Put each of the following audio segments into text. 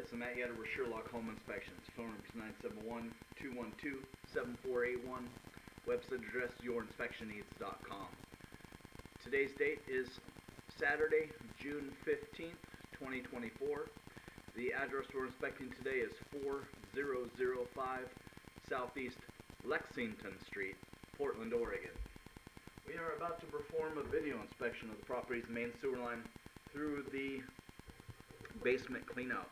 it's Matt Yetter with Sherlock Home Inspections. Phone number is 971-212-7481. Website address yourinspectionneeds.com. Today's date is Saturday, June 15th, 2024. The address we're inspecting today is 4005 Southeast Lexington Street, Portland, Oregon. We are about to perform a video inspection of the property's main sewer line through the basement cleanout.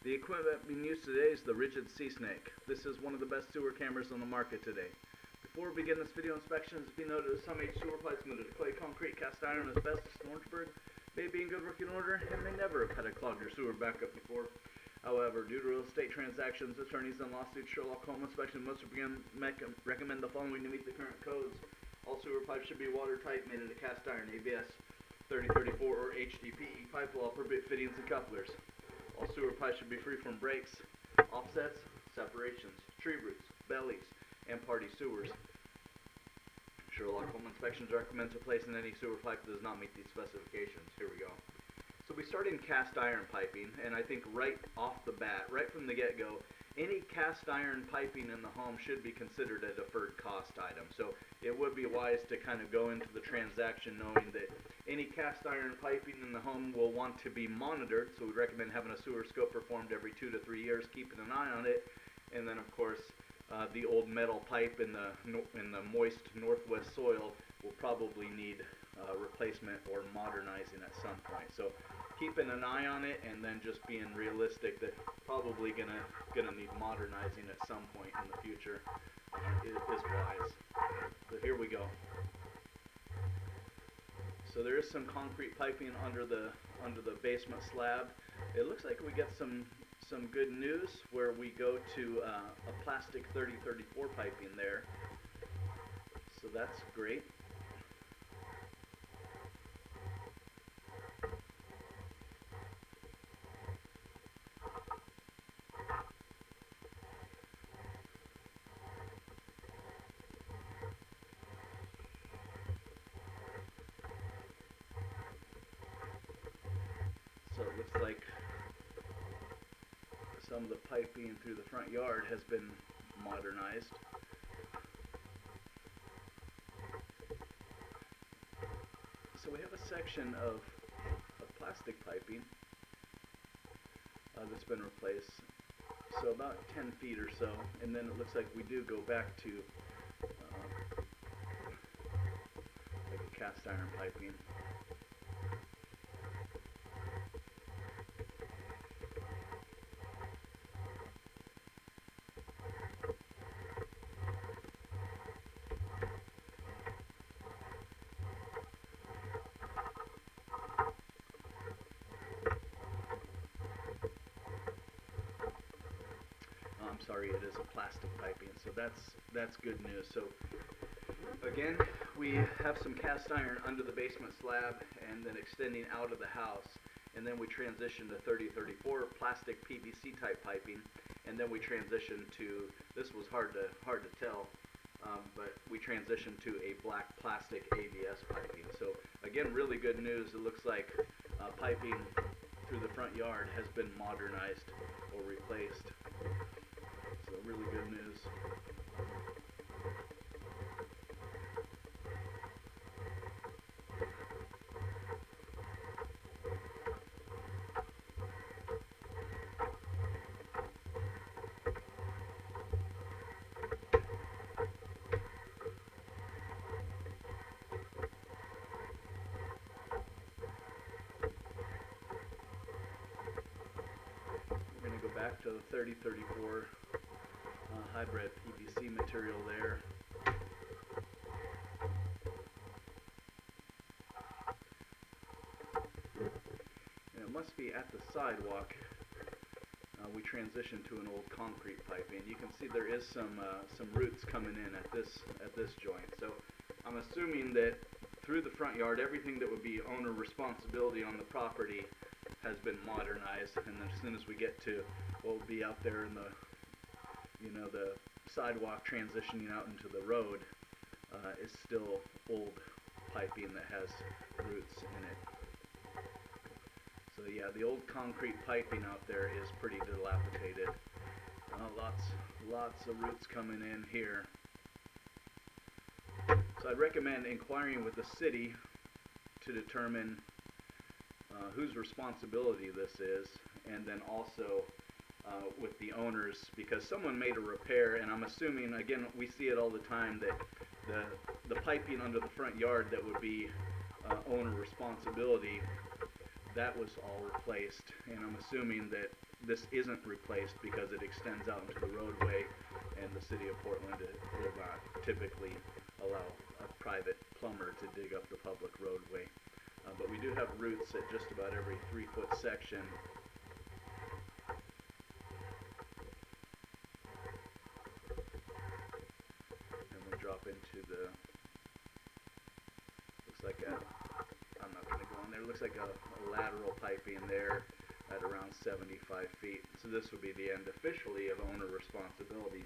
The equipment being used today is the Rigid Sea Snake. This is one of the best sewer cameras on the market today. Before we begin this video inspection, it's been noted that some H sewer pipes made of clay, concrete, cast iron, asbestos, and Orangeburg may be in good working order and may never have had a clogged or sewer backup before. However, due to real estate transactions, attorneys, and lawsuits, Sherlock Home Inspection must recommend the following to meet the current codes. All sewer pipes should be watertight, made into cast iron, ABS 3034 or HDPE pipe with all appropriate fittings and couplers. All sewer pipes should be free from breaks, offsets, separations, tree roots, bellies, and party sewers. Sherlock Home Inspections recommends replacing any sewer pipe that does not meet these specifications. Here we go. So we start in cast iron piping, and I think right off the bat, right from the get-go, any cast iron piping in the home should be considered a deferred cost item. So it would be wise to kind of go into the transaction knowing that any cast iron piping in the home will want to be monitored. So we recommend having a sewer scope performed every 2 to 3 years, keeping an eye on it. And then, of course, the old metal pipe in the moist northwest soil will probably need replacement or modernizing at some point. So keeping an eye on it and then just being realistic that probably gonna need modernizing at some point in the future is wise. So here we go. So there is some concrete piping under the basement slab. It looks like we get some good news where we go to a plastic 3034 piping there. So that's great. So it looks like some of the piping through the front yard has been modernized. So we have a section of plastic piping that's been replaced, so about 10 feet or so, and then it looks like we do go back to like a cast iron piping. I'm sorry, it is a plastic piping, so that's good news. So again, we have some cast iron under the basement slab and then extending out of the house, and then we transition to 3034 plastic PVC type piping, and then we transition to, this was hard to tell, but we transition to a black plastic ABS piping. So again, really good news. It looks like piping through the front yard has been modernized or replaced. So really good news. We're going to go back to the 3034 hybrid PVC material there. And it must be at the sidewalk. We transitioned to an old concrete piping. You can see there is some roots coming in at this joint. So I'm assuming that through the front yard, everything that would be owner responsibility on the property has been modernized, and then as soon as we get to what will be out there in the the sidewalk transitioning out into the road is still old piping that has roots in it. So yeah, the old concrete piping out there is pretty dilapidated. Lots of roots coming in here. So I'd recommend inquiring with the city to determine whose responsibility this is, and then also with the owners, because someone made a repair, and I'm assuming, again, we see it all the time, that the piping under the front yard that would be owner responsibility, that was all replaced, and I'm assuming that this isn't replaced because it extends out into the roadway, and the city of Portland will not typically allow a private plumber to dig up the public roadway. But we do have roots at just about every 3-foot section. And we drop into the, looks like a, I'm not going to go in there, looks like a lateral piping there at around 75 feet. So this would be the end officially of owner responsibility.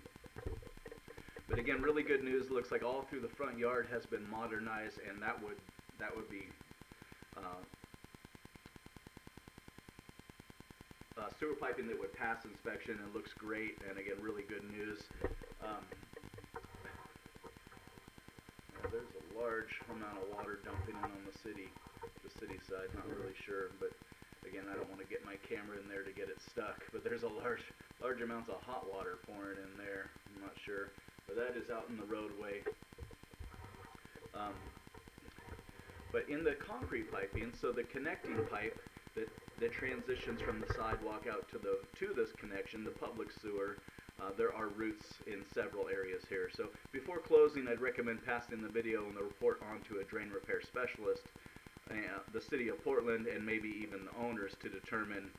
But again, really good news. Looks like all through the front yard has been modernized, and that would be sewer piping that would pass inspection and looks great. And again, really good news. There's a large amount of water dumping in on the city side. Not really sure, but again, I don't want to get my camera in there to get it stuck. But there's a large amounts of hot water pouring in there. I'm not sure. But that is out in the roadway. But in the concrete piping, so the connecting pipe that transitions from the sidewalk out to this connection, the public sewer, there are roots in several areas here. So before closing, I'd recommend passing the video and the report on to a drain repair specialist, the city of Portland, and maybe even the owners to determine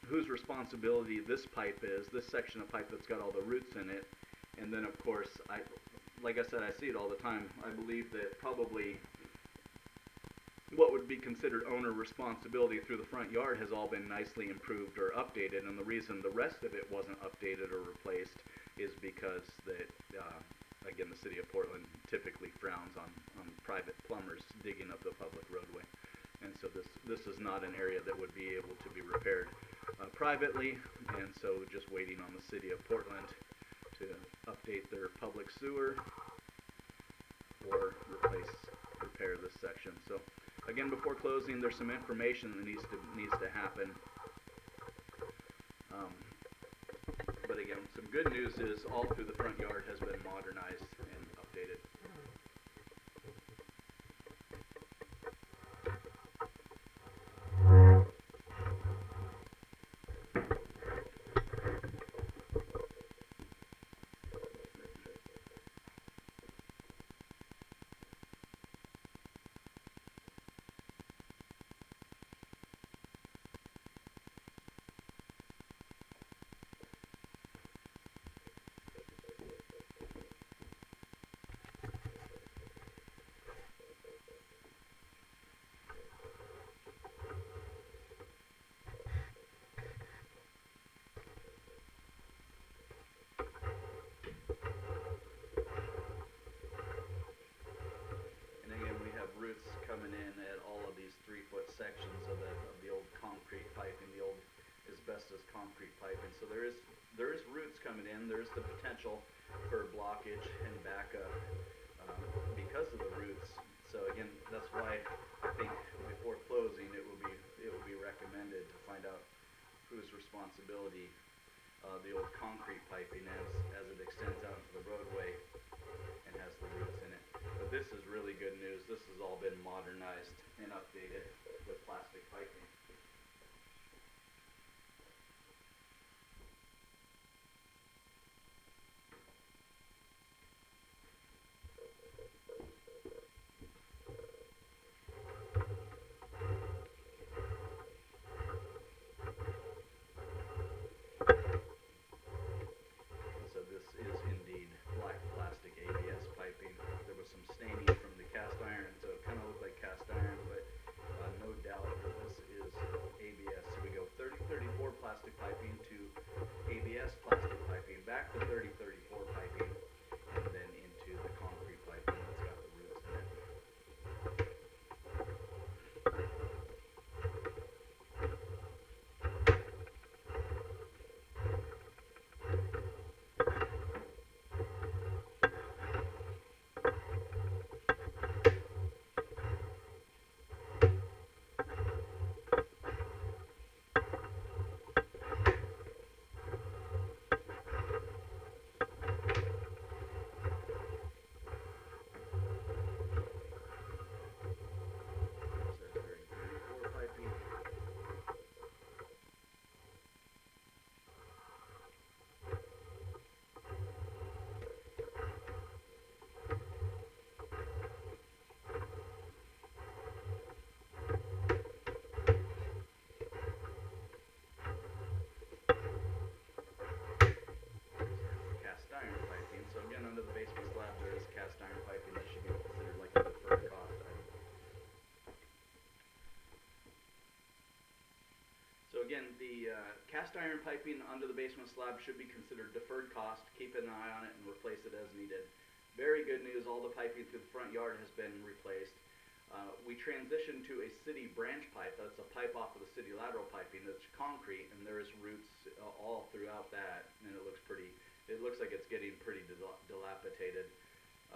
whose responsibility this pipe is, this section of pipe that's got all the roots in it. And then of course, like I said, I see it all the time. I believe that probably what would be considered owner responsibility through the front yard has all been nicely improved or updated, and the reason the rest of it wasn't updated or replaced is because that, again, the city of Portland typically frowns on private plumbers digging up the public roadway. And so this is not an area that would be able to be repaired privately, and so just waiting on the city of Portland to update their public sewer or repair this section. So again, before closing, there's some information that needs to happen. But again, some good news is all through the front yard has been modernized and updated. Roots coming in at all of these 3-foot sections of the old concrete piping, the old asbestos concrete piping. So there is roots coming in. There's the potential for blockage and backup because of the roots. So again, that's why I think before closing, it will be recommended to find out whose responsibility the old concrete piping is as it extends out into the roadway and has the roots in it. But this is really good news. This has all been modernized and updated with plastic piping. So this is indeed black plastic ABS piping. There was some staining from the cast iron, so it kind of looked like cast iron, but Cast iron piping under the basement slab should be considered deferred cost. Keep an eye on it and replace it as needed. Very good news, all the piping through the front yard has been replaced. We transitioned to a city branch pipe. That's a pipe off of the city lateral piping that's concrete, and there's roots all throughout that, and it looks like it's getting pretty dilapidated.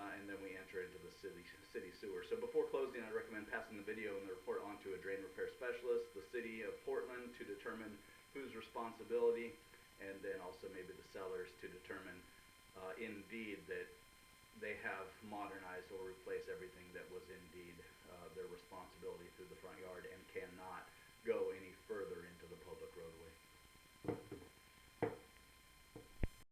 And then we enter into the city sewer. So before closing, I recommend passing the video and the report on to a drain repair specialist, the city of Portland, to determine whose responsibility, and then also maybe the sellers to determine indeed that they have modernized or replaced